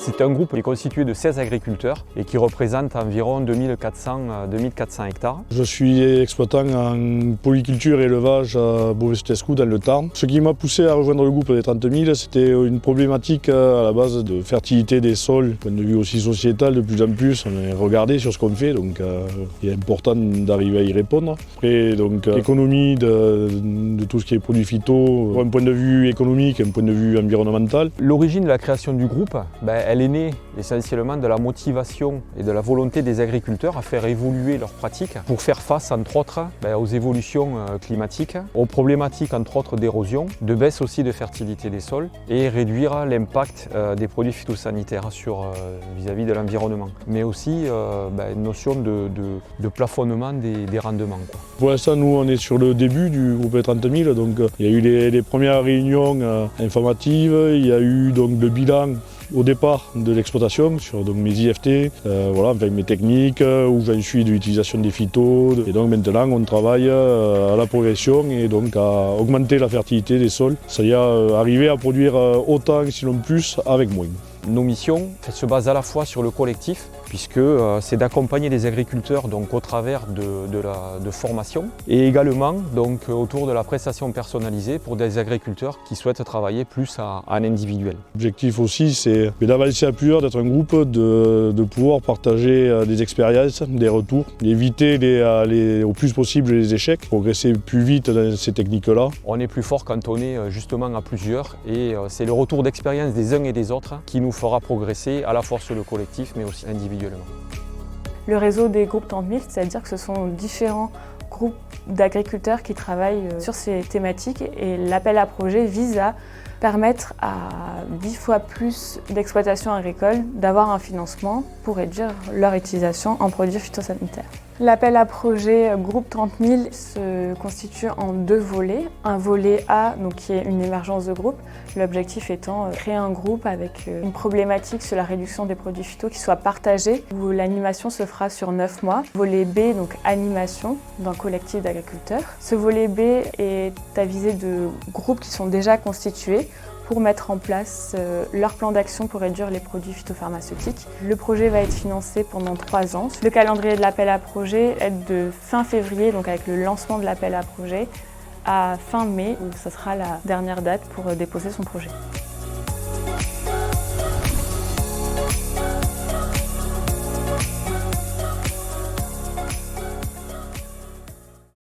C'est un groupe qui est constitué de 16 agriculteurs et qui représente environ 2400 hectares. Je suis exploitant en polyculture et élevage à Beauvais-Sous-Tescou dans le Tarn. Ce qui m'a poussé à rejoindre le groupe des 30 000, c'était une problématique à la base de fertilité des sols, point de vue aussi sociétal. De plus en plus, on est regardé sur ce qu'on fait, donc il est important d'arriver à y répondre. Après, donc l'économie de tout ce qui est produits phyto, un point de vue économique, un point de vue environnemental. L'origine de la création du groupe, elle est née essentiellement de la motivation et de la volonté des agriculteurs à faire évoluer leurs pratiques pour faire face, entre autres, aux évolutions climatiques, aux problématiques, entre autres, d'érosion, de baisse aussi de fertilité des sols et réduire l'impact des produits phytosanitaires vis-à-vis de l'environnement. Mais aussi une notion de plafonnement des rendements. Pour l'instant, nous, on est sur le début du groupe des 30 000, donc il y a eu les premières réunions informatives, il y a eu donc le bilan au départ de l'exploitation sur donc, mes IFT, avec mes techniques, où j'en suis de l'utilisation des phytos. Et donc maintenant on travaille à la progression et donc à augmenter la fertilité des sols, c'est-à-dire arriver à produire autant, sinon plus, avec moins. Nos missions se basent à la fois sur le collectif, puisque c'est d'accompagner les agriculteurs donc, au travers de formation, et également donc, autour de la prestation personnalisée pour des agriculteurs qui souhaitent travailler plus en individuel. L'objectif aussi, c'est d'avancer à plusieurs, d'être un groupe, de pouvoir partager des expériences, des retours, éviter au plus possible les échecs, progresser plus vite dans ces techniques-là. On est plus fort quand on est justement à plusieurs, et c'est le retour d'expérience des uns et des autres qui nous fera progresser à la fois sur le collectif mais aussi individuellement. Le réseau des groupes 30 000, c'est-à-dire que ce sont différents groupes d'agriculteurs qui travaillent sur ces thématiques et l'appel à projet vise à permettre à 10 fois plus d'exploitations agricoles d'avoir un financement pour réduire leur utilisation en produits phytosanitaires. L'appel à projet groupe 30 000 se constitue en deux volets. Un volet A, donc, qui est une émergence de groupe, l'objectif étant créer un groupe avec une problématique sur la réduction des produits phyto qui soit partagée, où l'animation se fera sur 9 mois. Volet B, donc animation d'un collectif d'agriculteurs. Ce volet B est à visée de groupes qui sont déjà constitués pour mettre en place leur plan d'action pour réduire les produits phytopharmaceutiques. Le projet va être financé pendant 3 ans. Le calendrier de l'appel à projet est de fin février, donc avec le lancement de l'appel à projet, à fin mai, où ce sera la dernière date pour déposer son projet.